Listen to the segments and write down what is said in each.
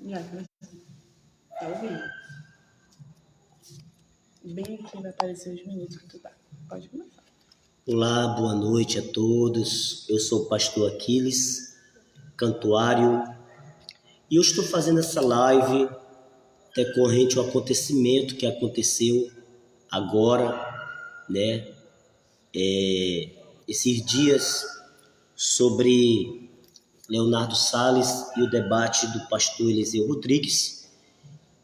Já começou. Tá ouvindo? Bem aqui vai aparecer os minutos que tu tá. Pode começar. Olá, boa noite a todos. Eu sou o pastor Aquiles, cantuário, e eu estou fazendo essa live decorrente ao acontecimento que aconteceu agora, né? Esses dias sobre Leonardo Salles e o debate do pastor Eliseu Rodrigues.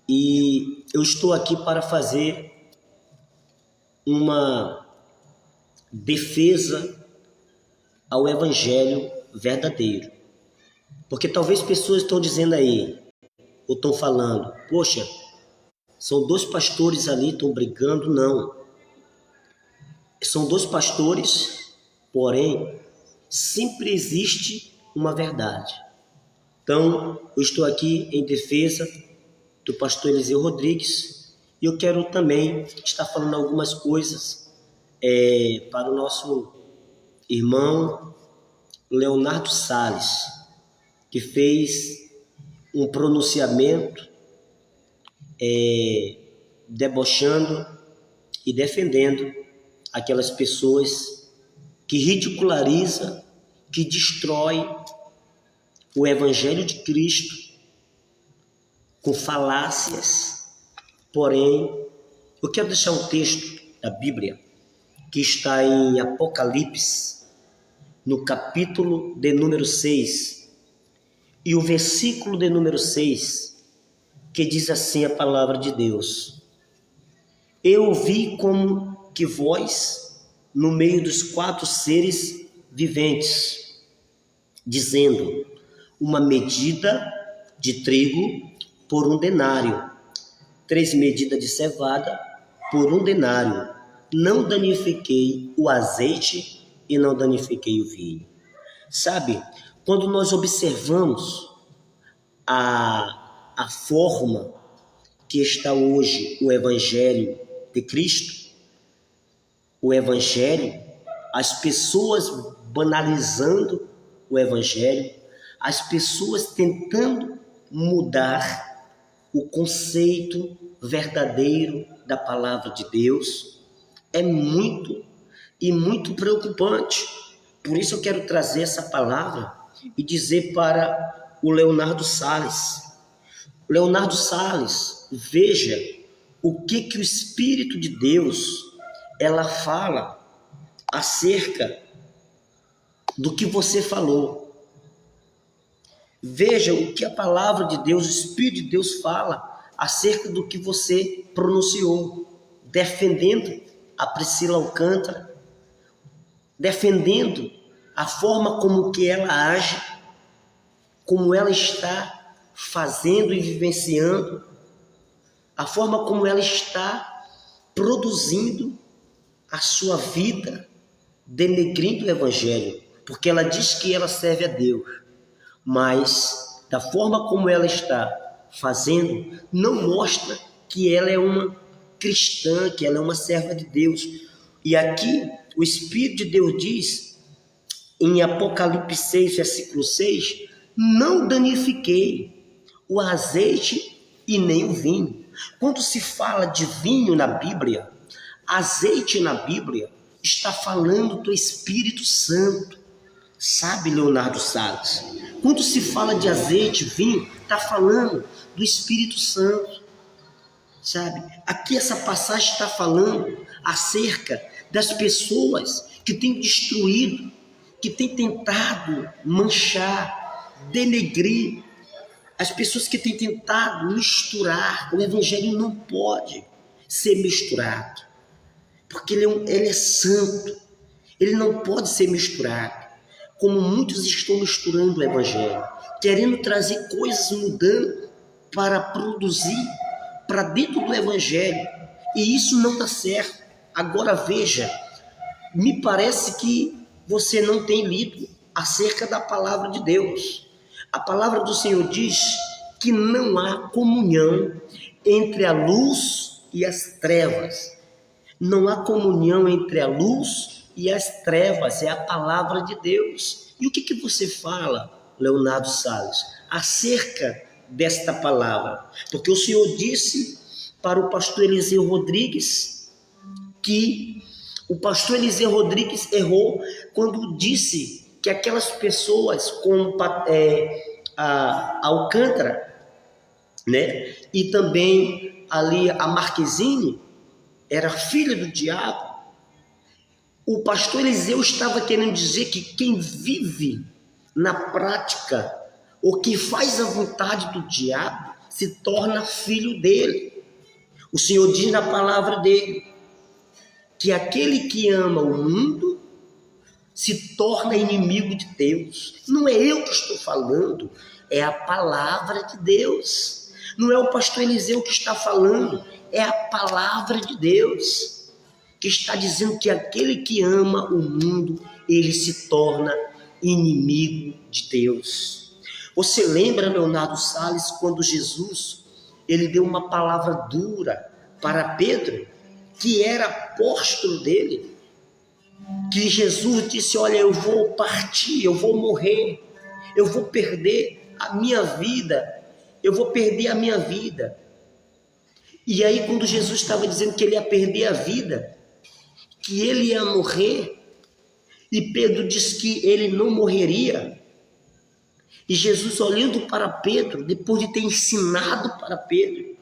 E eu estou aqui para fazer uma defesa ao evangelho verdadeiro. Porque talvez pessoas estão dizendo aí, ou estão falando, poxa, são dois pastores ali, estão brigando. Não. São dois pastores, porém, sempre existe uma verdade. Então, eu estou aqui em defesa do pastor Eliseu Rodrigues e eu quero também estar falando algumas coisas para o nosso irmão Leonardo Salles, que fez um pronunciamento debochando e defendendo aquelas pessoas que ridicularizam, que destrói o Evangelho de Cristo com falácias. Porém, eu quero deixar um texto da Bíblia que está em Apocalipse, no capítulo de número 6, e o versículo de número 6, que diz assim a palavra de Deus: Eu ouvi como que voz no meio dos quatro seres viventes, dizendo: uma medida de trigo por 1 denário, 3 medidas de cevada por 1 denário. Não danifiquei o azeite e não danifiquei o vinho. Sabe, quando nós observamos a forma que está hoje o Evangelho de Cristo, o Evangelho, as pessoas banalizando o Evangelho, as pessoas tentando mudar o conceito verdadeiro da palavra de Deus, é muito preocupante. Por isso eu quero trazer essa palavra e dizer para o Leonardo Salles: Leonardo Salles, veja o que o Espírito de Deus ela fala acerca do que você falou. Veja o que a palavra de Deus, o Espírito de Deus fala acerca do que você pronunciou, defendendo a Priscila Alcântara, defendendo a forma como que ela age, como ela está fazendo e vivenciando, a forma como ela está produzindo a sua vida, denegrindo o Evangelho, porque ela diz que ela serve a Deus, mas da forma como ela está fazendo, não mostra que ela é uma cristã, que ela é uma serva de Deus. E aqui o Espírito de Deus diz, em Apocalipse 6, versículo 6, não danifiquei o azeite e nem o vinho. Quando se fala de vinho na Bíblia, azeite na Bíblia, está falando do Espírito Santo. Sabe, Leonardo Salles? Quando se fala de azeite, vinho, está falando do Espírito Santo. Sabe? Aqui essa passagem está falando acerca das pessoas que têm destruído, que têm tentado manchar, denegrir, as pessoas que têm tentado misturar. O Evangelho não pode ser misturado, porque ele é santo, ele não pode ser misturado, como muitos estão misturando o Evangelho, querendo trazer coisas mudando para produzir para dentro do Evangelho, e isso não dá certo. Agora veja, me parece que você não tem lido acerca da palavra de Deus. A palavra do Senhor diz que não há comunhão entre a luz e as trevas. Não há comunhão entre a luz e as trevas, é a palavra de Deus. E o que você fala, Leonardo Salles, acerca desta palavra, porque o Senhor disse para o pastor Eliseu Rodrigues que o pastor Eliseu Rodrigues errou quando disse que aquelas pessoas como a Alcântara, né, e também ali a Marquezine era filha do diabo. O pastor Eliseu estava querendo dizer que quem vive na prática ou que faz a vontade do diabo se torna filho dele. O Senhor diz na palavra dele que aquele que ama o mundo se torna inimigo de Deus. Não é eu que estou falando, é a palavra de Deus. Não é o pastor Eliseu que está falando, é a palavra de Deus que está dizendo que aquele que ama o mundo, ele se torna inimigo de Deus. Você lembra, Leonardo Salles, quando Jesus ele deu uma palavra dura para Pedro, que era apóstolo dele, que Jesus disse: olha, eu vou partir, eu vou morrer, eu vou perder a minha vida, eu vou perder a minha vida. E aí quando Jesus estava dizendo que ele ia perder a vida, que ele ia morrer, e Pedro disse que ele não morreria, e Jesus olhando para Pedro, depois de ter ensinado para Pedro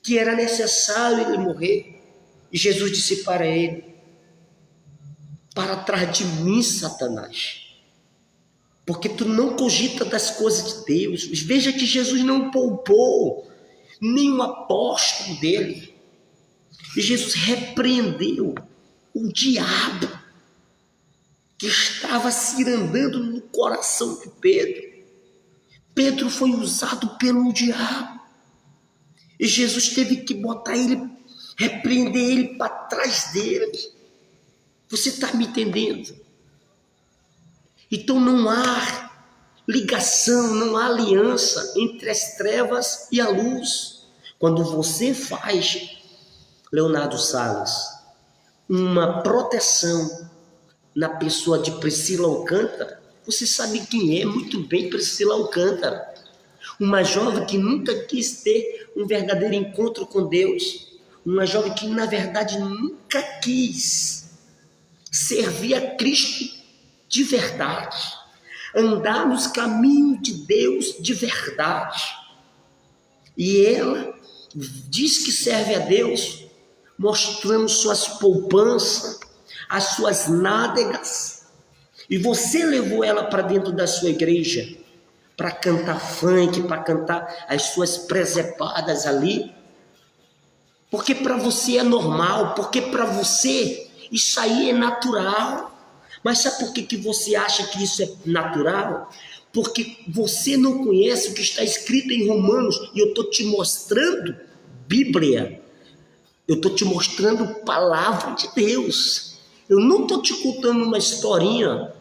que era necessário ele morrer, e Jesus disse para ele: para trás de mim, Satanás, porque tu não cogita das coisas de Deus. Veja que Jesus não poupou nenhum apóstolo dele, e Jesus repreendeu o diabo que estava cirandando no coração de Pedro. Pedro foi usado pelo diabo, e Jesus teve que botar ele, repreender ele para trás dele. Você está me entendendo? Então não há ligação, não há aliança entre as trevas e a luz. Quando você faz, Leonardo Salles, uma proteção na pessoa de Priscila Alcântara, você sabe quem é muito bem Priscila Alcântara. Uma jovem que nunca quis ter um verdadeiro encontro com Deus. Uma jovem que, na verdade, nunca quis servir a Cristo de verdade. Andar nos caminhos de Deus de verdade. E ela diz que serve a Deus, mostrando suas poupanças, as suas nádegas. E você levou ela para dentro da sua igreja para cantar funk, para cantar as suas presepadas ali, porque para você é normal, porque para você isso aí é natural. Mas sabe por que você acha que isso é natural? Porque você não conhece o que está escrito em Romanos, e eu estou te mostrando Bíblia, eu estou te mostrando palavra de Deus. Eu não estou te contando uma historinha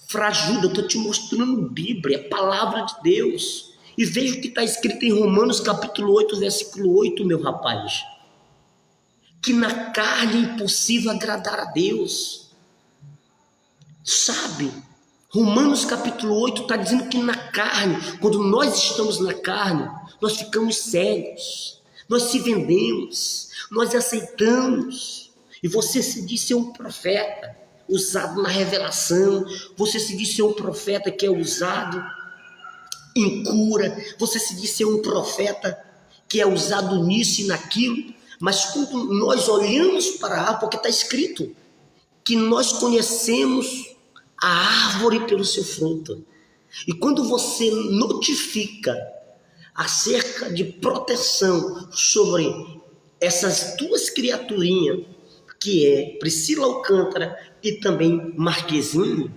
frajuda, eu estou te mostrando Bíblia, palavra de Deus. E veja o que está escrito em Romanos capítulo 8, versículo 8, meu rapaz. Que na carne é impossível agradar a Deus. Sabe? Romanos capítulo 8 está dizendo que na carne, quando nós estamos na carne, nós ficamos cegos, nós se vendemos, nós aceitamos. E você se diz ser um profeta usado na revelação, você se diz ser um profeta que é usado em cura, você se diz ser um profeta que é usado nisso e naquilo, mas quando nós olhamos para a árvore, porque está escrito que nós conhecemos a árvore pelo seu fruto, e quando você notifica acerca de proteção sobre essas duas criaturinhas, que é Priscila Alcântara e também Marquezine,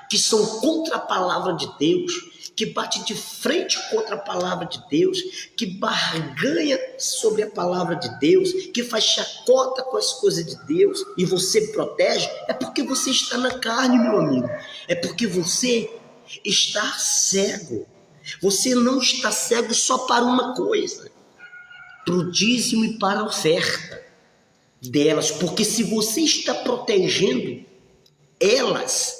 que são contra a palavra de Deus, que bate de frente contra a palavra de Deus, que barganha sobre a palavra de Deus, que faz chacota com as coisas de Deus, e você protege, é porque você está na carne, meu amigo. É porque você está cego. Você não está cego só para uma coisa, para o dízimo e para a oferta delas, porque se você está protegendo elas,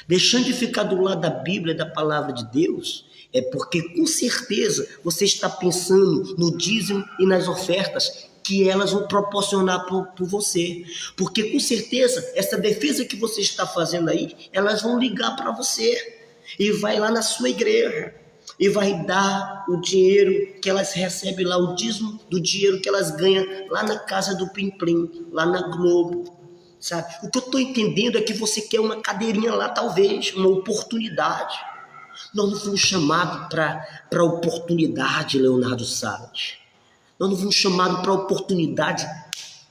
deixando de ficar do lado da Bíblia, da palavra de Deus, é porque com certeza você está pensando no dízimo e nas ofertas que elas vão proporcionar por você. Porque com certeza essa defesa que você está fazendo aí, elas vão ligar para você e vai lá na sua igreja e vai dar o dinheiro que elas recebem lá, o dízimo do dinheiro que elas ganham lá na casa do Plim Plim, lá na Globo, sabe? O que eu estou entendendo é que você quer uma cadeirinha lá, talvez, uma oportunidade. Nós não fomos chamados para oportunidade, Leonardo Salles. Nós não fomos chamados para oportunidade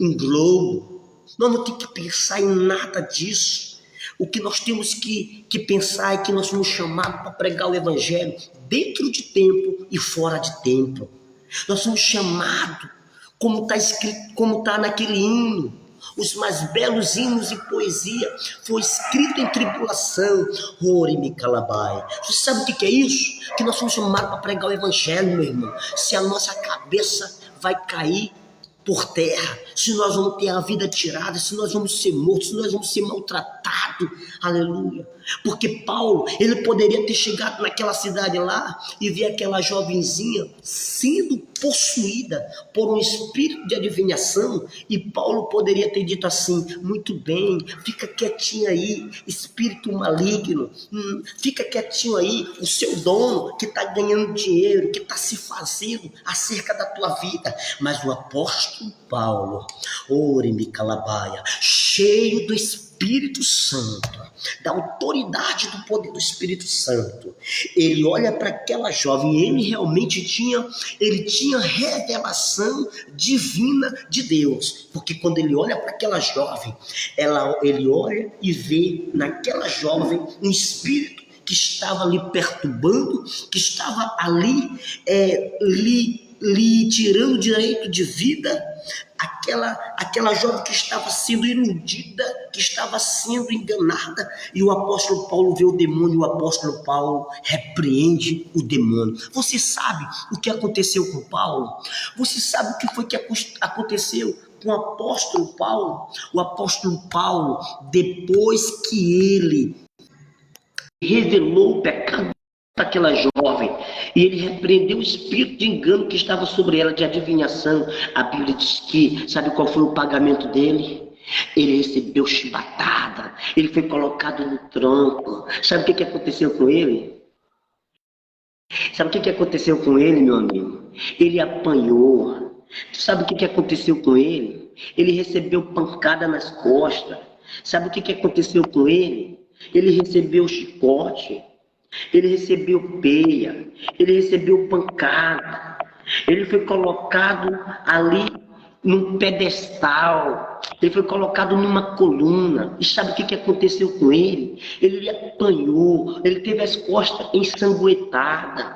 em Globo. Nós não temos que pensar em nada disso. O que nós temos que pensar é que nós somos chamados para pregar o Evangelho dentro de tempo e fora de tempo. Nós somos chamados, como está escrito, como está naquele hino, os mais belos hinos e poesia, foi escrito em tribulação. Ore-me calabai. Você sabe o que é isso? Que nós somos chamados para pregar o Evangelho, meu irmão. Se a nossa cabeça vai cair por terra, se nós vamos ter a vida tirada, se nós vamos ser mortos, se nós vamos ser maltratados, aleluia. Porque Paulo, ele poderia ter chegado naquela cidade lá e ver aquela jovenzinha sendo possuída por um espírito de adivinhação, e Paulo poderia ter dito assim: muito bem, fica quietinho aí, espírito maligno, fica quietinho aí, o seu dono que está ganhando dinheiro, que está se fazendo acerca da tua vida. Mas o apóstolo Paulo, ore-me calabaia, cheio do Espírito Santo, da autoridade do poder do Espírito Santo, ele olha para aquela jovem e ele realmente tinha revelação divina de Deus, porque quando ele olha para aquela jovem, ele olha e vê naquela jovem um espírito que estava lhe perturbando, que estava ali lhe tirando o direito de vida, aquela jovem que estava sendo iludida, que estava sendo enganada, e o apóstolo Paulo vê o demônio, e o apóstolo Paulo repreende o demônio. Você sabe o que aconteceu com Paulo? Você sabe o que foi que aconteceu com o apóstolo Paulo? O apóstolo Paulo, depois que ele revelou o pecado daquela jovem, e ele repreendeu o espírito de engano que estava sobre ela, de adivinhação, a Bíblia diz que, sabe qual foi o pagamento dele? Ele recebeu chibatada, ele foi colocado no tronco. Sabe o que aconteceu com ele? Sabe o que aconteceu com ele, meu amigo? Ele apanhou. Sabe o que aconteceu com ele? Ele recebeu pancada nas costas. Sabe o que aconteceu com ele? Ele recebeu chicote. Ele recebeu peia, ele recebeu pancada, ele foi colocado ali num pedestal, ele foi colocado numa coluna. E sabe o que aconteceu com ele? Ele apanhou, ele teve as costas ensanguentadas,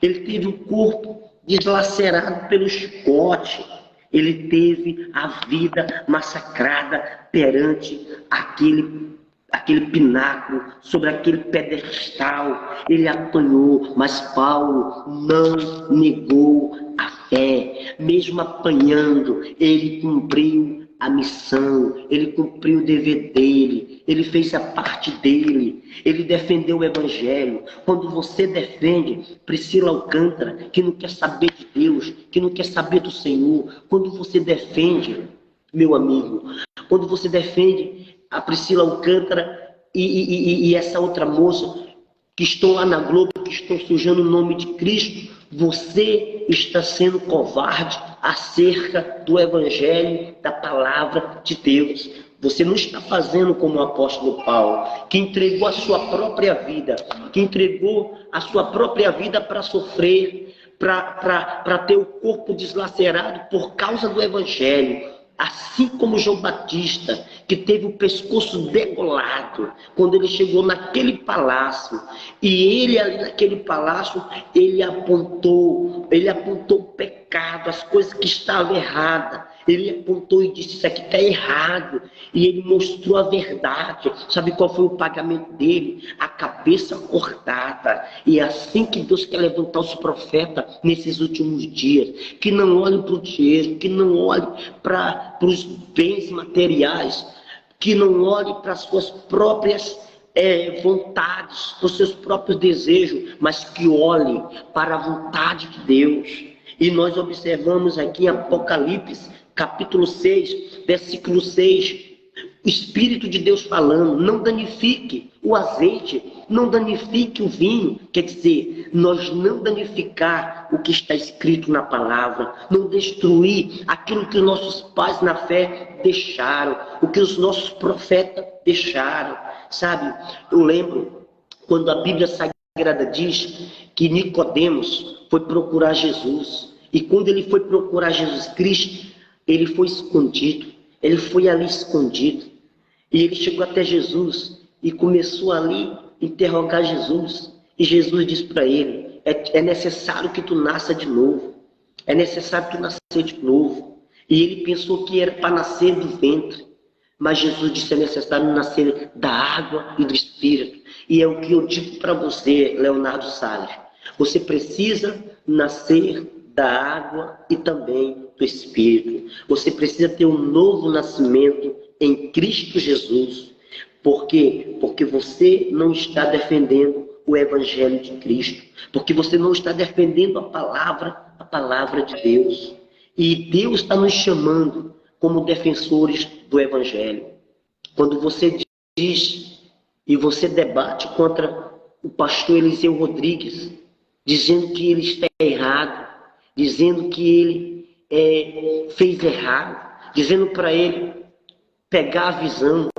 ele teve o corpo deslacerado pelo chicote, ele teve a vida massacrada perante aquele pináculo, sobre aquele pedestal. Ele apanhou, mas Paulo não negou a fé. Mesmo apanhando, ele cumpriu a missão, ele cumpriu o dever dele, ele fez a parte dele, ele defendeu o Evangelho. Quando você defende Priscila Alcântara, que não quer saber de Deus, que não quer saber do Senhor, quando você defende, meu amigo, quando você defende a Priscila Alcântara e essa outra moça que estão lá na Globo, que estão sujando o nome de Cristo, você está sendo covarde acerca do Evangelho, da palavra de Deus. Você não está fazendo como o apóstolo Paulo, que entregou a sua própria vida, para sofrer, para ter o corpo deslacerado por causa do Evangelho. Assim como João Batista, que teve o pescoço degolado quando ele chegou naquele palácio, e ele ali naquele palácio, ele apontou o pecado, as coisas que estavam erradas. Ele apontou e disse: isso aqui está errado. E ele mostrou a verdade. Sabe qual foi o pagamento dele? A cabeça cortada. E é assim que Deus quer levantar os profetas nesses últimos dias. Que não olhem para o dinheiro, que não olhem para os bens materiais, que não olhem para as suas próprias vontades, para os seus próprios desejos, mas que olhe para a vontade de Deus. E nós observamos aqui em Apocalipse, capítulo 6, versículo 6, o Espírito de Deus falando: não danifique o azeite, não danifique o vinho. Quer dizer, nós não danificar o que está escrito na palavra, não destruir aquilo que os nossos pais na fé deixaram, o que os nossos profetas deixaram, sabe? Eu lembro quando a Bíblia Sagrada diz que Nicodemos foi procurar Jesus, e quando ele foi procurar Jesus Cristo, ele foi escondido, ele foi ali escondido, e ele chegou até Jesus e começou ali a interrogar Jesus, e Jesus disse para ele: é necessário que tu nasça de novo, é necessário que tu nascer de novo. E ele pensou que era para nascer do ventre, mas Jesus disse: é necessário nascer da água e do Espírito. E é o que eu digo para você, Leonardo Salles: você precisa nascer da água e também do Espírito. Você precisa ter um novo nascimento em Cristo Jesus. Por quê? Porque você não está defendendo o Evangelho de Cristo. Porque você não está defendendo a palavra de Deus. E Deus está nos chamando como defensores do Evangelho. Quando você diz e você debate contra o pastor Eliseu Rodrigues, dizendo que ele está errado, dizendo que ele fez errado, dizendo para ele pegar a visão.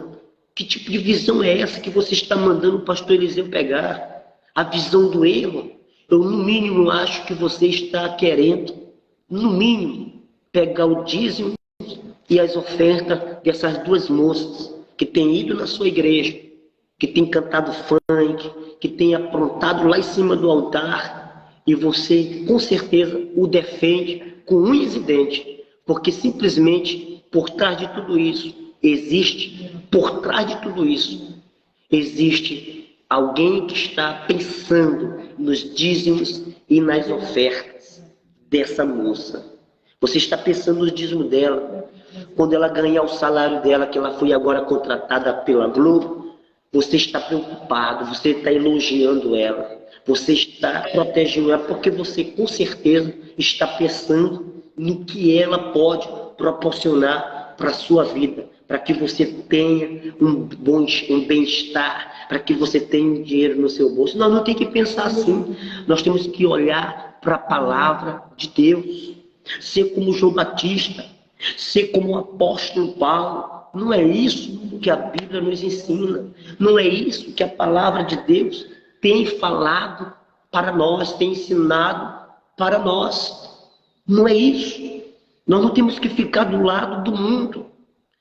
Que tipo de visão é essa que você está mandando o pastor Eliseu pegar? A visão do erro? Eu, no mínimo, acho que você está querendo, no mínimo, pegar o dízimo e as ofertas dessas duas moças que têm ido na sua igreja, que têm cantado funk, que têm aprontado lá em cima do altar, e você, com certeza, o defende com unhas e dentes, porque simplesmente, por trás de tudo isso, por trás de tudo isso, existe alguém que está pensando nos dízimos e nas ofertas dessa moça. Você está pensando nos dízimos dela. Quando ela ganhar o salário dela, que ela foi agora contratada pela Globo, você está preocupado, você está elogiando ela, você está protegendo ela, porque você com certeza está pensando no que ela pode proporcionar para a sua vida, para que você tenha um bem-estar, para que você tenha dinheiro no seu bolso. Nós não temos que pensar assim. Nós temos que olhar para a palavra de Deus, ser como João Batista, ser como o apóstolo Paulo. Não é isso que a Bíblia nos ensina. Não é isso que a palavra de Deus tem falado para nós, tem ensinado para nós. Não é isso. Nós não temos que ficar do lado do mundo.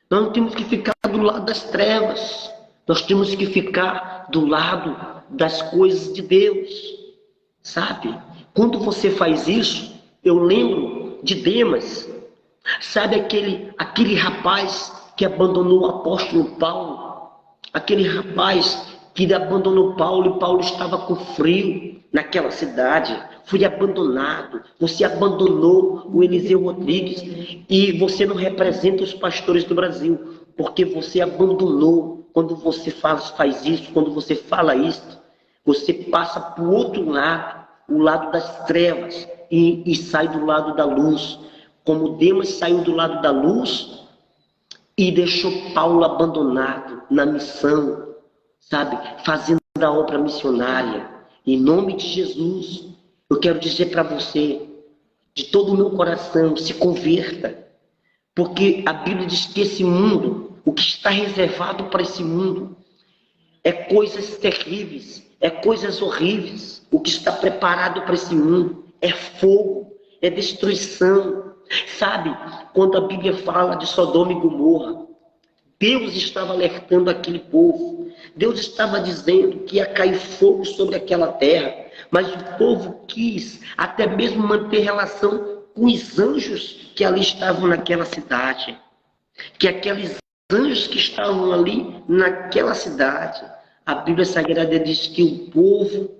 Nós não temos que ficar do lado das trevas. Nós temos que ficar do lado das coisas de Deus. Sabe? Quando você faz isso, eu lembro de Demas. Sabe aquele rapaz que abandonou o apóstolo Paulo? Aquele rapaz que abandonou Paulo, e Paulo estava com frio naquela cidade. Foi abandonado. Você abandonou o Eliseu Rodrigues, e você não representa os pastores do Brasil, porque você abandonou. Quando você faz isso, quando você fala isso, você passa para o outro lado, o lado das trevas, e sai do lado da luz. Como Demas saiu do lado da luz e deixou Paulo abandonado na missão, sabe? Fazendo a obra missionária. Em nome de Jesus, eu quero dizer para você, de todo o meu coração, se converta. Porque a Bíblia diz que esse mundo, o que está reservado para esse mundo, é coisas terríveis, é coisas horríveis. O que está preparado para esse mundo é fogo, é destruição. Sabe, quando a Bíblia fala de Sodoma e Gomorra, Deus estava alertando aquele povo. Deus estava dizendo que ia cair fogo sobre aquela terra, mas o povo quis até mesmo manter relação com os anjos que ali estavam naquela cidade. Que aqueles anjos que estavam ali naquela cidade, a Bíblia Sagrada diz que o povo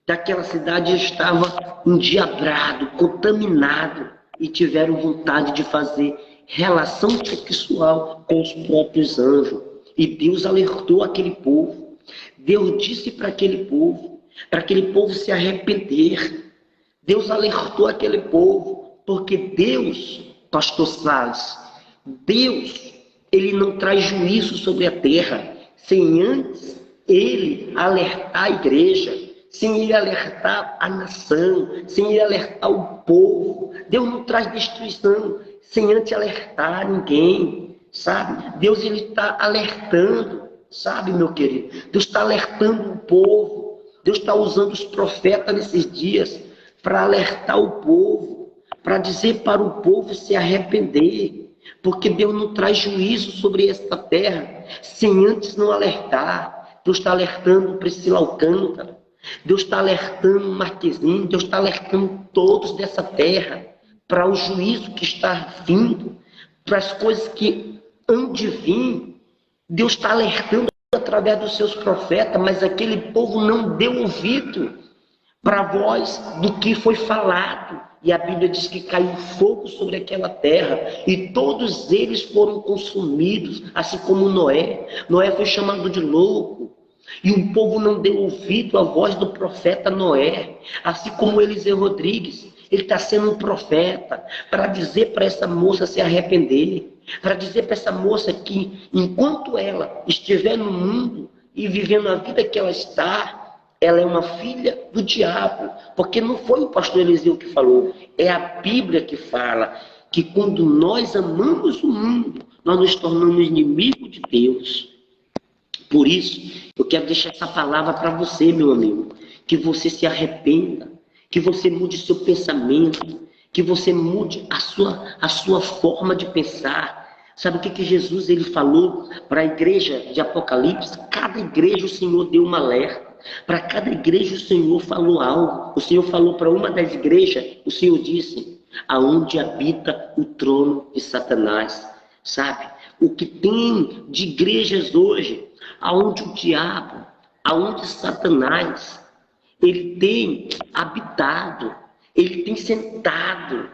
daquela cidade estava endiabrado, contaminado, e tiveram vontade de fazer relação sexual com os próprios anjos. E Deus alertou aquele povo. Deus disse para aquele povo se arrepender. Deus alertou aquele povo, porque Deus, pastor Salles, Deus, ele não traz juízo sobre a terra sem antes ele alertar a igreja, sem ele alertar a nação, sem ele alertar o povo. Deus não traz destruição sem antes alertar ninguém, sabe? Deus, ele está alertando, sabe, meu querido? Deus está alertando o povo. Deus está usando os profetas nesses dias para alertar o povo, para dizer para o povo se arrepender, porque Deus não traz juízo sobre esta terra sem antes não alertar. Deus está alertando Priscila Alcântara, Deus está alertando Marquezinho, Deus está alertando todos dessa terra para o juízo que está vindo, para as coisas que hão de vir. Deus está alertando através dos seus profetas, mas aquele povo não deu ouvido para a voz do que foi falado. E a Bíblia diz que caiu fogo sobre aquela terra e todos eles foram consumidos, assim como Noé. Noé foi chamado de louco e o povo não deu ouvido à voz do profeta Noé, assim como Eliseu Rodrigues. Ele está sendo um profeta para dizer para essa moça se arrepender, para dizer para essa moça que enquanto ela estiver no mundo e vivendo a vida que ela está, ela é uma filha do diabo, porque não foi o pastor Eliseu que falou, é a Bíblia que fala que quando nós amamos o mundo, nós nos tornamos inimigos de Deus. Por isso, eu quero deixar essa palavra para você, meu amigo, que você se arrependa, que você mude seu pensamento, que você mude a sua forma de pensar. Sabe o que Jesus ele falou para a igreja de Apocalipse? Cada igreja o Senhor deu um alerta. Para cada igreja o Senhor falou algo. O Senhor falou para uma das igrejas, o Senhor disse, aonde habita o trono de Satanás. Sabe? O que tem de igrejas hoje, aonde o diabo, aonde Satanás, ele tem habitado, ele tem sentado,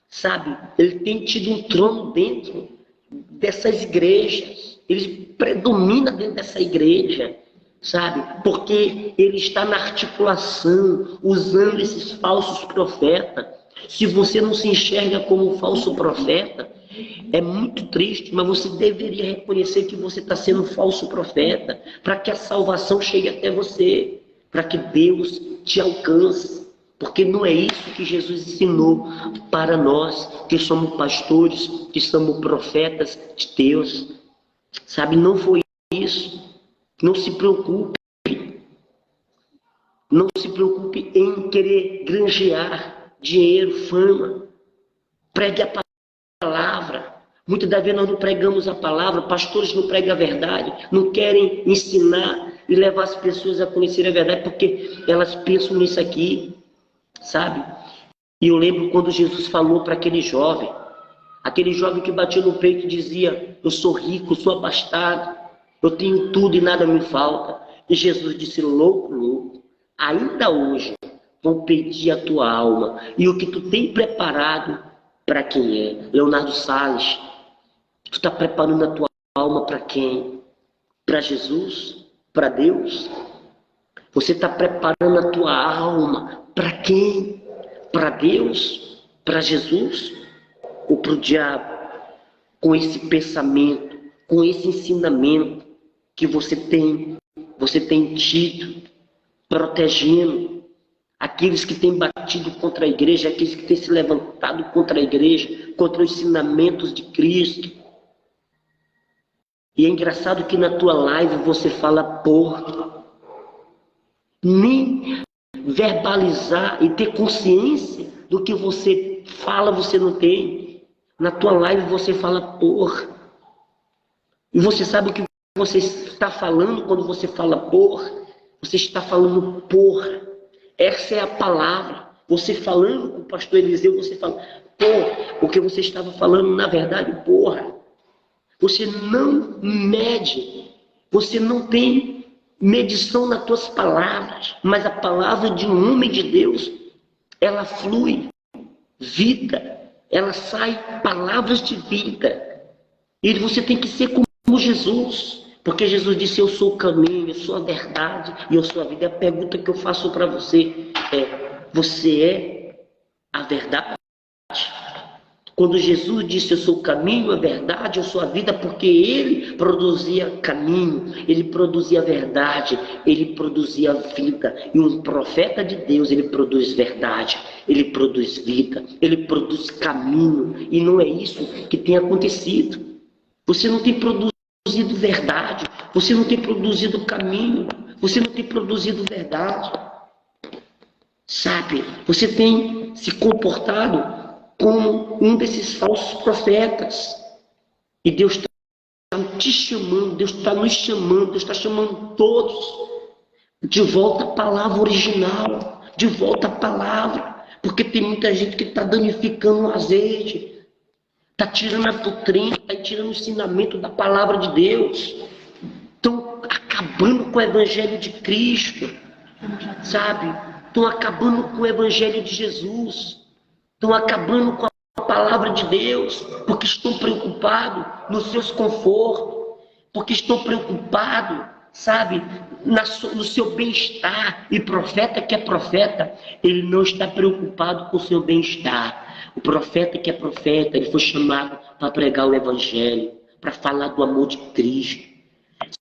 sabe? Ele tem tido um trono dentro dessas igrejas. Ele predomina dentro dessa igreja, sabe? Porque ele está na articulação, usando esses falsos profetas. Se você não se enxerga como um falso profeta, é muito triste, mas você deveria reconhecer que você está sendo um falso profeta, para que a salvação chegue até você, para que Deus te alcance. Porque não é isso que Jesus ensinou para nós, que somos pastores, que somos profetas de Deus. Sabe, não foi isso. Não se preocupe. Não se preocupe em querer granjear dinheiro, fama. Pregue a palavra. Muitas das vezes nós não pregamos a palavra, pastores não pregam a verdade, não querem ensinar e levar as pessoas a conhecer a verdade, porque elas pensam nisso aqui, sabe? E eu lembro quando Jesus falou para aquele jovem que batia no peito e dizia, eu sou rico, sou abastado, eu tenho tudo e nada me falta. E Jesus disse, louco, ainda hoje vão pedir a tua alma. E o que tu tem preparado para quem é? Leonardo Salles, tu está preparando a tua alma para quem? Para Jesus? Para Deus? Você está preparando a tua alma para quem? Para Deus? Para Jesus? Ou para o diabo? Com esse pensamento, com esse ensinamento que você tem tido, protegendo aqueles que têm batido contra a igreja, aqueles que têm se levantado contra a igreja, contra os ensinamentos de Cristo. E é engraçado que na tua live você fala porra. Nem verbalizar e ter consciência do que você fala, você não tem. Na tua live você fala porra. E você sabe o que você está falando quando você fala porra? Você está falando porra. Essa é a palavra. Você falando com o pastor Eliseu, você fala porra. Porque você estava falando, na verdade, porra. Você não mede. Você não tem medição nas tuas palavras. Mas a palavra de um homem de Deus, ela flui vida. Ela sai palavras de vida. E você tem que ser como Jesus. Porque Jesus disse, eu sou o caminho, eu sou a verdade e eu sou a vida. E a pergunta que eu faço para você é, você é a verdade? Quando Jesus disse, eu sou o caminho, a verdade, eu sou a vida, porque ele produzia caminho, ele produzia verdade, ele produzia vida. E um profeta de Deus, ele produz verdade, ele produz vida, ele produz caminho. E não é isso que tem acontecido. Você não tem produzido verdade, você não tem produzido caminho, você não tem produzido verdade. Sabe, você tem se comportado como um desses falsos profetas. E Deus está te chamando, Deus está nos chamando, Deus está chamando todos de volta à palavra original, de volta à palavra. Porque tem muita gente que está danificando o azeite, está tirando a doutrina, está tirando o ensinamento da palavra de Deus. Estão acabando com o evangelho de Cristo, sabe? Estão acabando com o evangelho de Jesus. Estão acabando com a palavra de Deus, porque estão preocupados nos seus confortos, porque estão preocupados, sabe, no seu bem-estar. E profeta que é profeta, ele não está preocupado com o seu bem-estar. O profeta que é profeta, ele foi chamado para pregar o evangelho, para falar do amor de Cristo. Se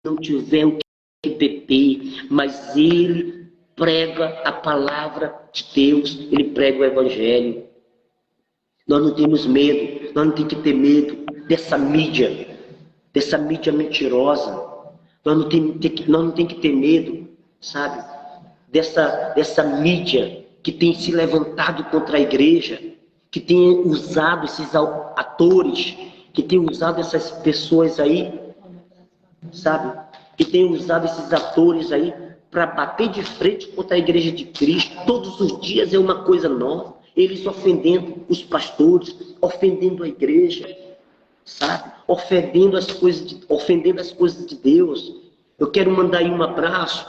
não tiver o que beber, mas ele prega a palavra de Deus, ele prega o evangelho. Nós não temos medo, nós não temos que ter medo dessa mídia mentirosa. Nós não temos que ter medo, sabe, dessa mídia que tem se levantado contra a igreja, que tem usado esses atores, que tem usado essas pessoas aí, sabe, que tem usado esses atores aí para bater de frente contra a igreja de Cristo. Todos os dias é uma coisa nova. Eles ofendendo os pastores, ofendendo a igreja, sabe? Ofendendo as coisas de Deus. Eu quero mandar aí um abraço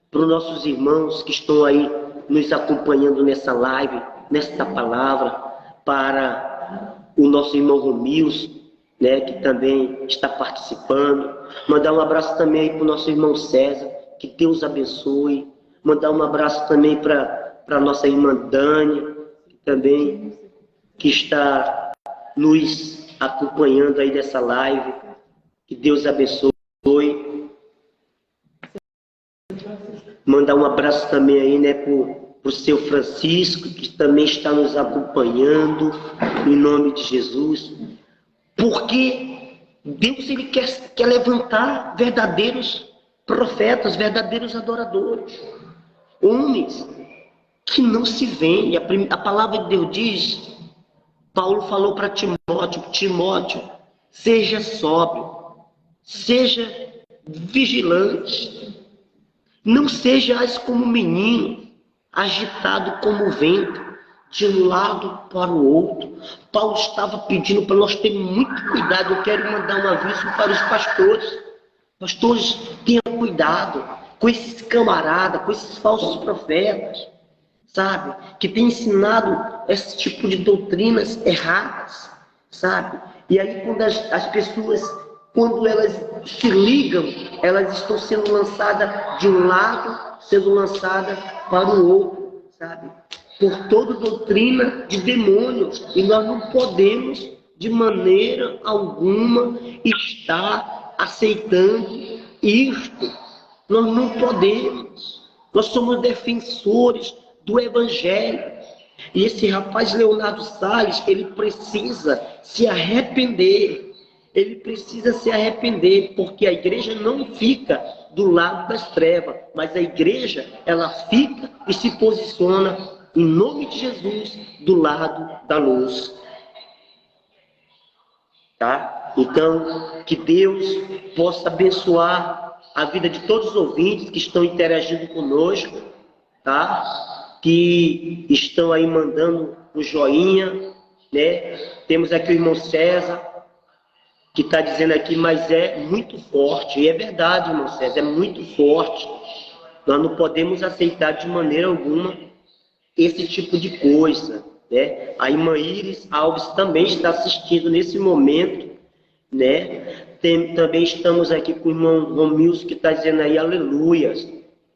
para os nossos irmãos que estão aí nos acompanhando nessa live, nesta palavra, para o nosso irmão Romilson, né, que também está participando. Mandar um abraço também aí para o nosso irmão César, que Deus abençoe. Mandar um abraço também para a nossa irmã Dani, que está nos acompanhando aí dessa live. Que Deus abençoe. Mandar um abraço também aí, né, para o seu Francisco, que também está nos acompanhando, em nome de Jesus. Porque Deus, ele quer levantar verdadeiros profetas, verdadeiros adoradores, homens que não se veem. A palavra de Deus diz, Paulo falou para Timóteo, seja sóbrio, seja vigilante, não sejais como menino, agitado como o vento, de um lado para o outro. Paulo estava pedindo para nós termos muito cuidado. Eu quero mandar um aviso para os pastores. Pastores, tenham cuidado com esses camaradas, com esses falsos profetas, sabe? Que têm ensinado esse tipo de doutrinas erradas, sabe? E aí quando as pessoas, quando elas se ligam, elas estão sendo lançadas de um lado, sendo lançadas para o outro, sabe? Por toda doutrina de demônios. E nós não podemos, de maneira alguma, estar aceitando isto. Nós não podemos. Nós somos defensores do Evangelho. E esse rapaz Leonardo Salles, ele precisa se arrepender. Ele precisa se arrepender, porque a igreja não fica do lado das trevas, mas a igreja, ela fica e se posiciona em nome de Jesus, do lado da luz. Tá? Então, que Deus possa abençoar a vida de todos os ouvintes que estão interagindo conosco, tá? Que estão aí mandando o joinha, né? Temos aqui o irmão César, que está dizendo aqui, mas é muito forte. E é verdade, irmão César, é muito forte. Nós não podemos aceitar de maneira alguma esse tipo de coisa, né? A irmã Iris Alves também está assistindo nesse momento, né? Também estamos aqui com o irmão Romilson, que está dizendo aí aleluias.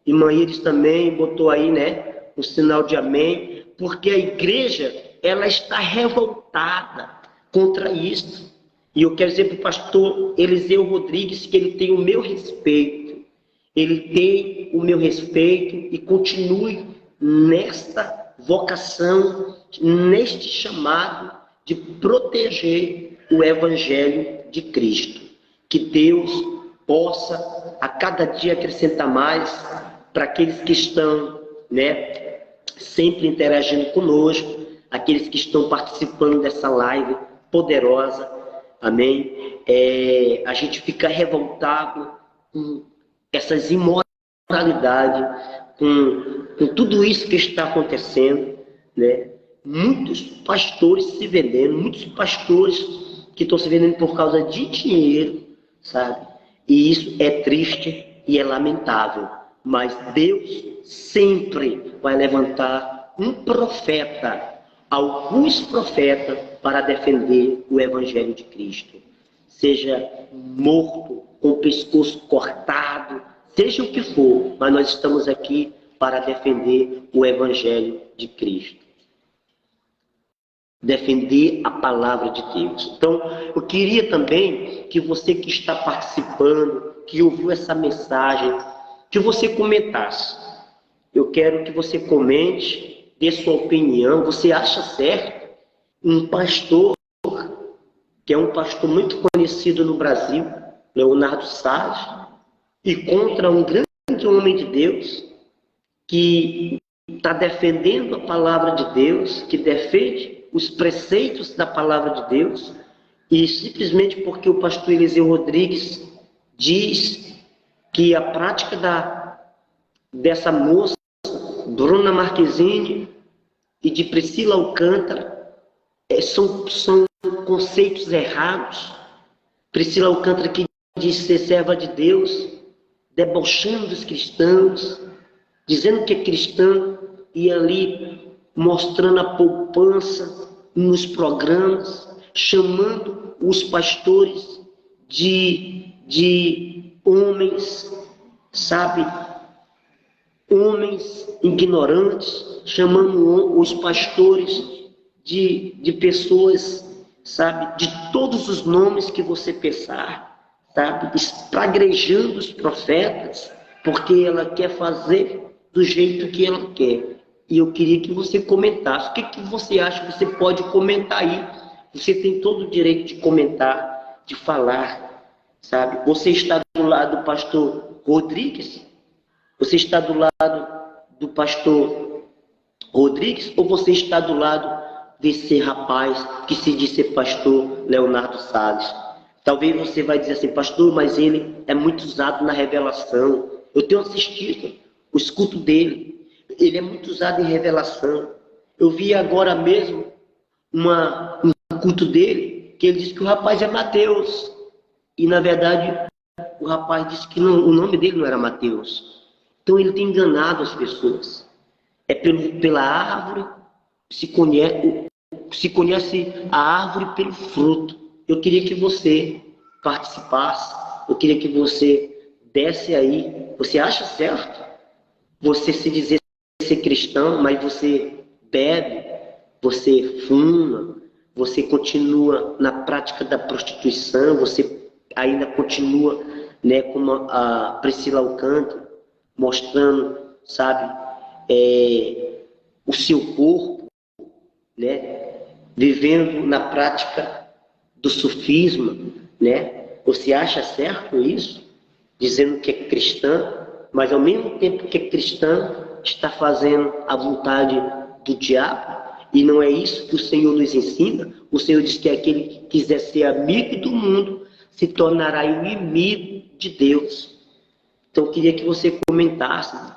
Irmã Iris também botou aí, né, um sinal de amém, porque a igreja, ela está revoltada contra isso. E eu quero dizer para o pastor Eliseu Rodrigues que ele tem o meu respeito. Ele tem o meu respeito e continue nesta vocação, neste chamado de proteger o Evangelho de Cristo. Que Deus possa a cada dia acrescentar mais para aqueles que estão, né, sempre interagindo conosco, aqueles que estão participando dessa live poderosa, amém? A gente fica revoltado com essas imoralidades, com tudo isso que está acontecendo, né? Muitos pastores se vendendo, muitos pastores que estão se vendendo por causa de dinheiro, sabe? E isso é triste e é lamentável. Mas Deus sempre vai levantar um profeta, alguns profetas, para defender o Evangelho de Cristo. Seja morto, com o pescoço cortado, seja o que for, mas nós estamos aqui para defender o Evangelho de Cristo. Defender a palavra de Deus. Então, eu queria também que você que está participando, que ouviu essa mensagem, que você comentasse. Eu quero que você comente, dê sua opinião. Você acha certo um pastor, que é um pastor muito conhecido no Brasil, Leonardo Salles, e contra um grande homem de Deus, que está defendendo a palavra de Deus, que defende os preceitos da palavra de Deus, e simplesmente porque o pastor Eliseu Rodrigues diz que a prática dessa moça, Bruna Marquezine, e de Priscila Alcântara, são conceitos errados. Priscila Alcântara, que diz ser serva de Deus, debochando dos cristãos, dizendo que é cristã, e ali mostrando a poupança nos programas, chamando os pastores de homens, sabe, homens ignorantes, chamando os pastores de pessoas, sabe, de todos os nomes que você pensar, sabe, espraguejando os profetas, porque ela quer fazer do jeito que ela quer. E eu queria que você comentasse. O que você acha? Você pode comentar aí. Você tem todo o direito de comentar, de falar, sabe? Você está do lado do pastor Rodrigues? Você está do lado do pastor Rodrigues? Ou você está do lado desse rapaz que se diz ser pastor Leonardo Salles? Talvez você vai dizer assim, pastor, mas ele é muito usado na revelação. Eu tenho assistido os cultos dele. Ele é muito usado em revelação. Eu vi agora mesmo um culto dele, que ele disse que o rapaz é Mateus. E, na verdade, o rapaz disse que não, o nome dele não era Mateus. Então, ele tem enganado as pessoas. É pela árvore, se conhece a árvore pelo fruto. Eu queria que você participasse, eu queria que você desse aí. Você acha certo você se dizer ser cristão, mas você bebe, você fuma, você continua na prática da prostituição, você ainda continua, né, como a Priscila Alcântara, mostrando, sabe, o seu corpo, né, vivendo na prática do sufismo, né? Você acha certo isso? Dizendo que é cristã, mas ao mesmo tempo que é cristã, está fazendo a vontade do diabo? E não é isso que o Senhor nos ensina? O Senhor diz que aquele que quiser ser amigo do mundo se tornará inimigo de Deus. Então eu queria que você comentasse o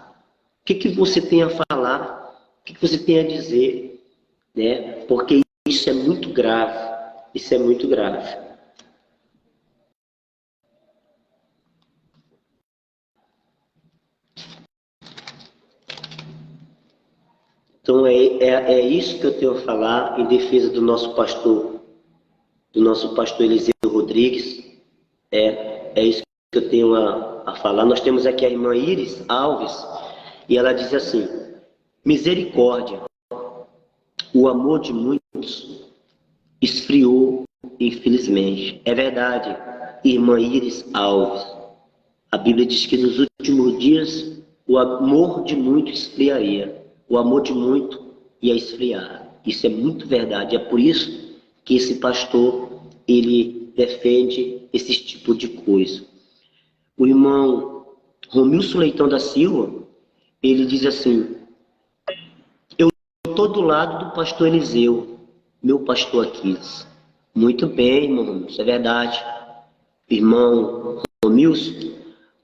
que você tem a falar, o que você tem a dizer, né? Porque isso é muito grave, isso é muito grave. Então é isso que eu tenho a falar em defesa do nosso pastor Eliseu Rodrigues. É isso que eu tenho a falar. Nós temos aqui a irmã Iris Alves, e ela diz assim: misericórdia, o amor de muitos esfriou, infelizmente. É verdade, irmã Iris Alves. A Bíblia diz que nos últimos dias o amor de muito esfriaria. O amor de muito ia esfriar. Isso é muito verdade. É por isso que esse pastor, ele defende esse tipo de coisa. O irmão Romilson Leitão da Silva, ele diz assim: eu estou do lado do pastor Eliseu, meu pastor Aquiles. Muito bem, irmão, isso é verdade. Irmão Romilson,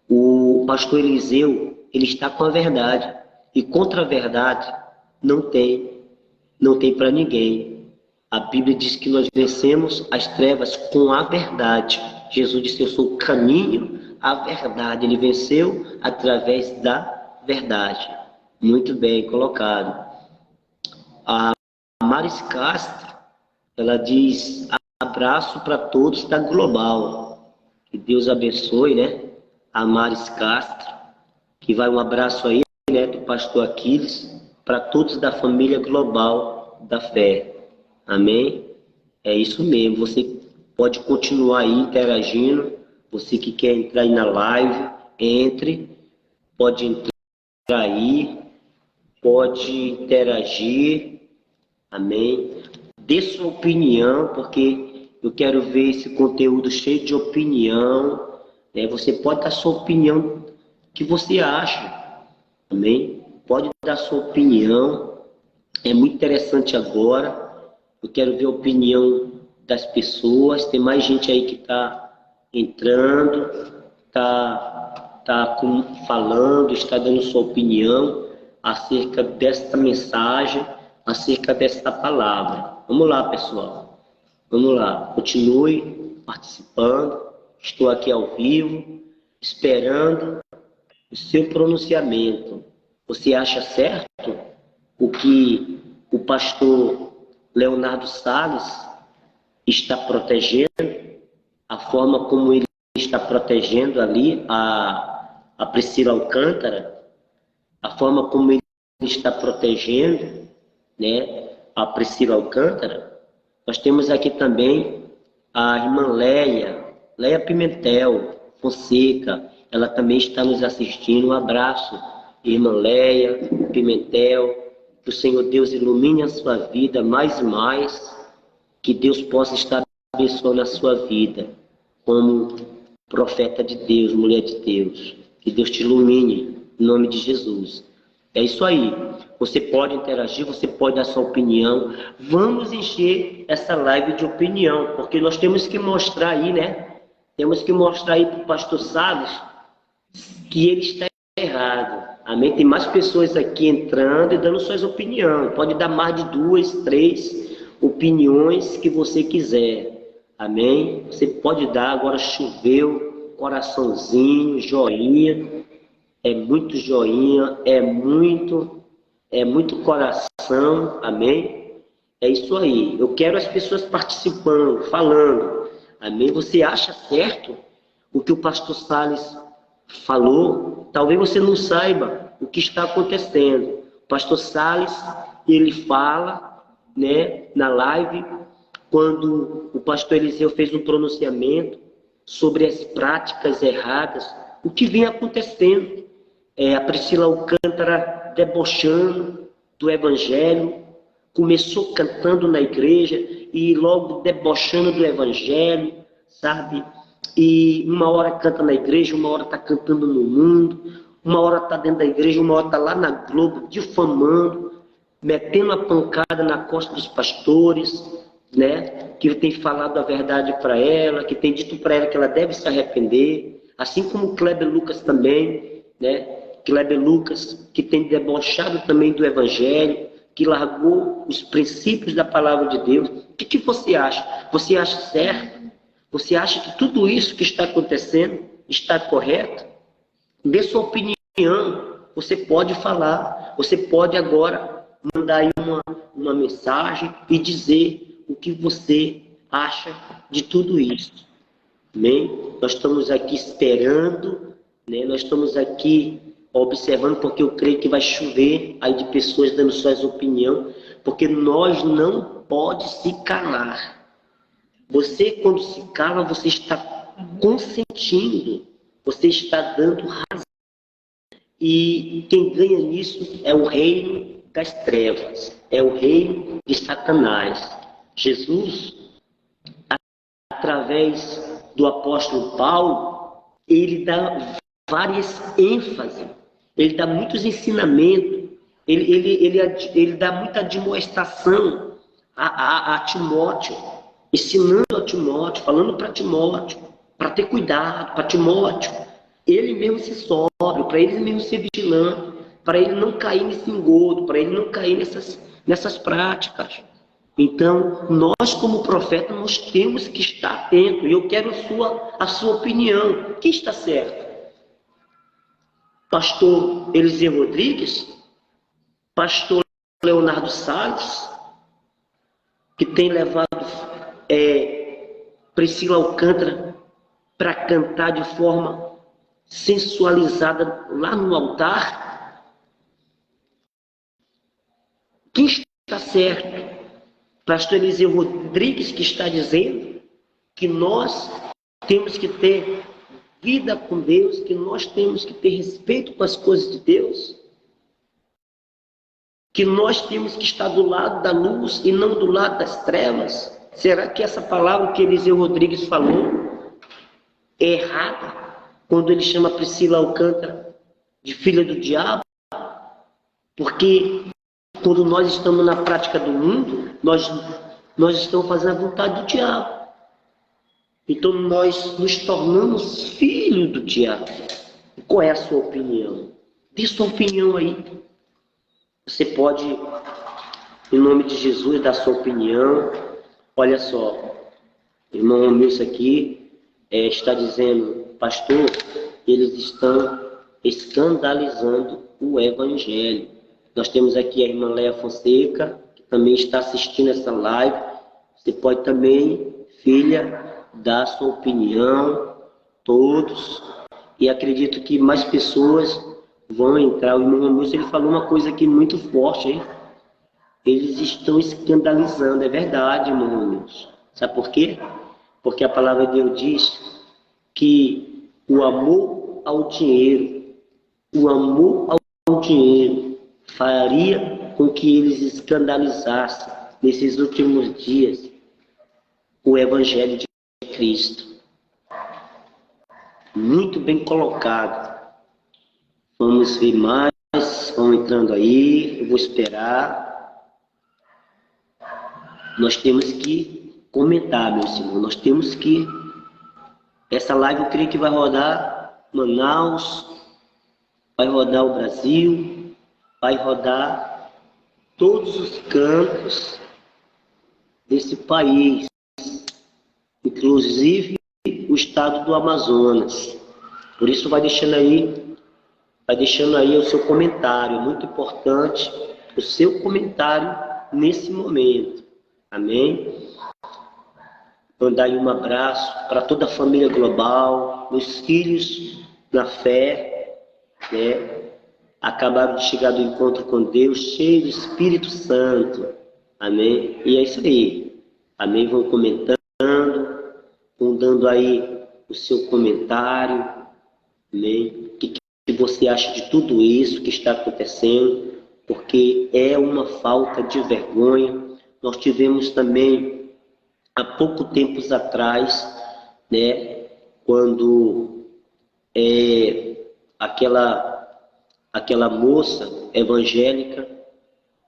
o pastor Eliseu, ele está com a verdade. E contra a verdade não tem para ninguém. A Bíblia diz que nós vencemos as trevas com a verdade. Jesus disse: eu sou o caminho, a verdade. Ele venceu através da verdade. Muito bem colocado. A Maris Castro, ela diz: abraço para todos da Global. Que Deus abençoe, né? A Maris Castro, que vai um abraço aí, né, do pastor Aquiles, para todos da família Global da Fé. Amém? É isso mesmo. Você pode continuar aí interagindo. Você que quer entrar aí na live, entre. Pode entrar aí. Pode interagir. Amém? Dê sua opinião, porque eu quero ver esse conteúdo cheio de opinião. Né? Você pode dar sua opinião que você acha. Amém? Pode dar sua opinião. É muito interessante agora. Eu quero ver a opinião das pessoas. Tem mais gente aí que está entrando, está falando, está dando sua opinião acerca desta mensagem, acerca desta palavra. Vamos lá, pessoal. Vamos lá. Continue participando. Estou aqui ao vivo, esperando o seu pronunciamento. Você acha certo o que o pastor Leonardo Salles está protegendo, a forma como ele está protegendo ali a Priscila Alcântara, a forma como ele está protegendo, né, a Priscila Alcântara? Nós temos aqui também a irmã Leia Pimentel Fonseca, ela também está nos assistindo. Um abraço, irmã Leia Pimentel. Que o Senhor Deus ilumine a sua vida mais e mais, que Deus possa estar abençoando a sua vida como profeta de Deus, mulher de Deus. Que Deus te ilumine, em nome de Jesus. É isso aí. Você pode interagir, você pode dar sua opinião. Vamos encher essa live de opinião, porque nós temos que mostrar aí, né? Temos que mostrar aí para o pastor Salles que ele está errado. Amém? Tem mais pessoas aqui entrando e dando suas opiniões. Pode dar mais de 2, 3 opiniões que você quiser. Amém? Você pode dar. Agora choveu, coraçãozinho, joinha. É muito joinha, é muito coração. Amém? É isso aí. Eu quero as pessoas participando, falando. Amém? Você acha certo o que o pastor Salles falou? Talvez você não saiba o que está acontecendo. O pastor Salles, ele fala, né, na live, quando o pastor Eliseu fez um pronunciamento sobre as práticas erradas, o que vem acontecendo. A Priscila Alcântara debochando do evangelho, começou cantando na igreja e logo debochando do evangelho, sabe? E uma hora canta na igreja, uma hora está cantando no mundo, uma hora está dentro da igreja, uma hora está lá na Globo, difamando, metendo a pancada na costa dos pastores, né? Que tem falado a verdade para ela, que tem dito para ela que ela deve se arrepender, assim como o Kleber Lucas também, né? Kleber Lucas, que tem debochado também do evangelho, que largou os princípios da palavra de Deus. O que você acha? Você acha certo? Você acha que tudo isso que está acontecendo está correto? Dê sua opinião. Você pode falar. Você pode agora mandar aí uma mensagem e dizer o que você acha de tudo isso. Amém? Nós estamos aqui esperando, né? Nós estamos aqui observando, porque eu creio que vai chover aí de pessoas dando suas opiniões, porque nós não pode se calar. Você, quando se cala, você está consentindo, você está dando razão. E quem ganha nisso é o reino das trevas, é o reino de Satanás. Jesus, através do apóstolo Paulo, ele dá várias ênfases, ele dá muitos ensinamentos, ele dá muita admoestação a Timóteo, ensinando a Timóteo, falando para Timóteo, para ter cuidado, para Timóteo, ele mesmo ser sóbrio, para ele mesmo ser vigilante, para ele não cair nesse engodo, para ele não cair nessas práticas. Então, nós como profeta, nós temos que estar atentos, e eu quero a sua opinião. Quem está certo? Pastor Eliseu Rodrigues? Pastor Leonardo Salles? Que tem levado Priscila Alcântara para cantar de forma sensualizada lá no altar? Quem está certo? Pastor Eliseu Rodrigues, que está dizendo que nós temos que ter vida com Deus, que nós temos que ter respeito com as coisas de Deus, que nós temos que estar do lado da luz e não do lado das trevas. Será que essa palavra que Eliseu Rodrigues falou é errada quando ele chama Priscila Alcântara de filha do diabo? Porque quando nós estamos na prática do mundo, nós estamos fazendo a vontade do diabo. Então nós nos tornamos filhos do diabo. Qual é a sua opinião? Dê sua opinião aí. Você pode, em nome de Jesus, dar sua opinião. Olha só, irmão Romilson aqui está dizendo, pastor, eles estão escandalizando o evangelho. Nós temos aqui a irmã Leia Fonseca, que também está assistindo essa live. Você pode também, filha, dar sua opinião, todos. E acredito que mais pessoas vão entrar. O irmão Romilson, ele falou uma coisa aqui muito forte, hein? Eles estão escandalizando, é verdade, irmão Romilson. Sabe por quê? Porque a palavra de Deus diz que o amor ao dinheiro faria com que eles escandalizassem nesses últimos dias o Evangelho de Cristo. Muito bem colocado. Vamos ver mais, vão entrando aí, eu vou esperar. Nós temos que comentar, meu senhor, nós temos que... Essa live eu creio que vai rodar Manaus, vai rodar o Brasil, vai rodar todos os cantos desse país, inclusive o estado do Amazonas. Por isso vai deixando aí o seu comentário, é muito importante o seu comentário nesse momento. Amém? Mandar aí um abraço para toda a família global, meus filhos na fé, né? Acabaram de chegar do encontro com Deus, cheio do Espírito Santo. Amém? E é isso aí. Amém? Vão comentando, vão dando aí o seu comentário. Amém? O que você acha de tudo isso que está acontecendo? Porque é uma falta de vergonha. Nós tivemos também, há pouco tempo atrás, né, quando aquela moça evangélica,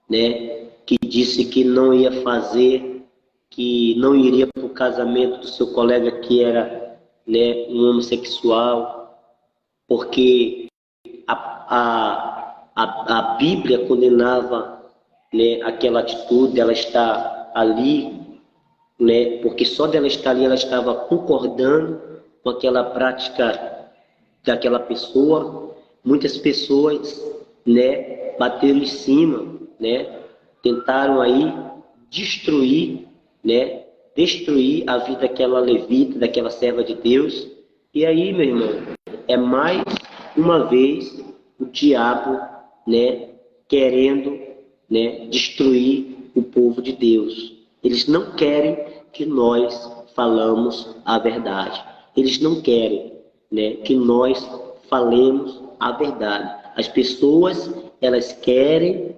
né, que disse que não ia fazer, que não iria para o casamento do seu colega que era, né, um homossexual, porque a Bíblia condenava, né, aquela atitude. Ela está ali, né, porque só dela estar ali ela estava concordando com aquela prática daquela pessoa. Muitas pessoas, né, bateram em cima, né, tentaram aí destruir, né? Destruir a vida daquela levita, daquela serva de Deus. E aí, meu irmão, é mais uma vez o diabo, né, querendo, né, destruir o povo de Deus. Eles não querem que nós falamos a verdade. Eles não querem, né, que nós falemos a verdade. As pessoas, elas querem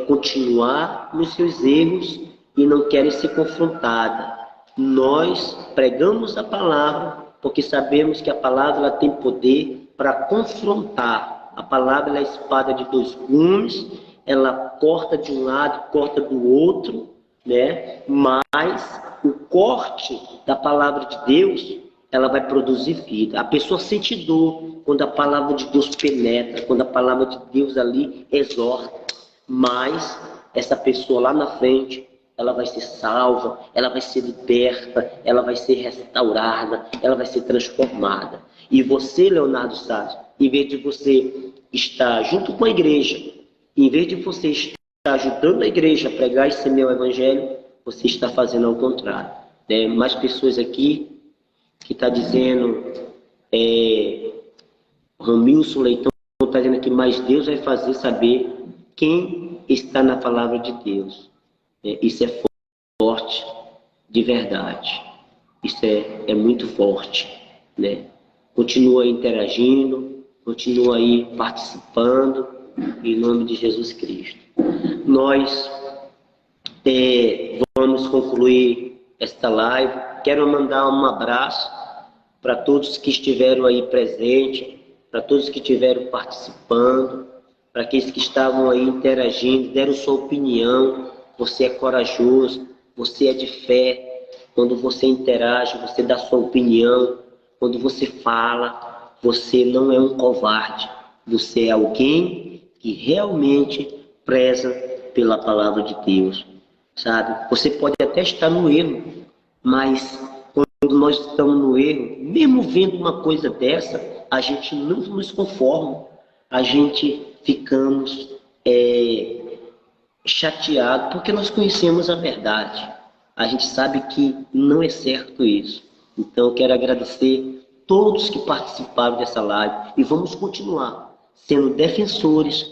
continuar nos seus erros e não querem ser confrontadas. Nós pregamos a palavra porque sabemos que a palavra ela tem poder para confrontar. A palavra é a espada de dois gumes, ela corta de um lado, corta do outro, né? Mas o corte da palavra de Deus, ela vai produzir vida. A pessoa sente dor quando a palavra de Deus penetra, quando a palavra de Deus ali exorta. Mas essa pessoa lá na frente, ela vai ser salva, ela vai ser liberta, ela vai ser restaurada, ela vai ser transformada. E você, Leonardo Sá, em vez de você estar junto com a igreja, em vez de você estar ajudando a igreja a pregar e semear o evangelho, você está fazendo ao contrário. Mais pessoas aqui que estão dizendo, Romilson Leitão está dizendo que mais Deus vai fazer saber quem está na palavra de Deus. Isso é forte, de verdade. Isso é muito forte, né? Continua interagindo, continua aí participando, em nome de Jesus Cristo. Nós vamos concluir esta live. Quero mandar um abraço para todos que estiveram aí presentes, para todos que estiveram participando, para aqueles que estavam aí interagindo, deram sua opinião. Você é corajoso, você é de fé. Quando você interage, você dá sua opinião. Quando você fala, você não é um covarde. Você é alguém que realmente preza pela palavra de Deus, sabe? Você pode até estar no erro, mas quando nós estamos no erro, mesmo vendo uma coisa dessa, a gente não nos conforma. A gente ficamos chateado porque nós conhecemos a verdade. A gente sabe que não é certo isso. Então eu quero agradecer todos que participaram dessa live e vamos continuar sendo defensores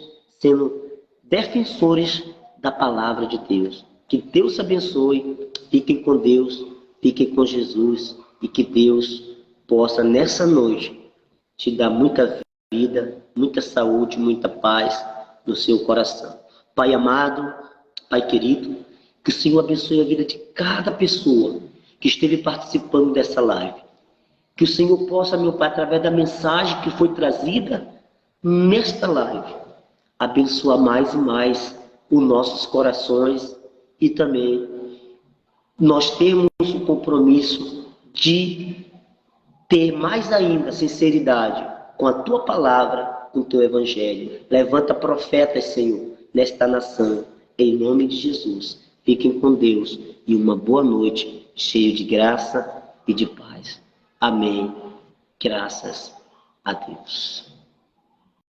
da palavra de Deus. Que Deus abençoe, fiquem com Deus, fiquem com Jesus e que Deus possa nessa noite te dar muita vida, muita saúde, muita paz no seu coração. Pai amado, Pai querido, que o Senhor abençoe a vida de cada pessoa que esteve participando dessa live. Que o Senhor possa, meu Pai, através da mensagem que foi trazida nesta live, abençoar mais e mais os nossos corações e também nós temos o compromisso de ter mais ainda sinceridade com a Tua palavra, com o Teu Evangelho. Levanta profetas, Senhor, nesta nação, em nome de Jesus. Fiquem com Deus e uma boa noite, cheio de graça e de paz. Amém. Graças a Deus.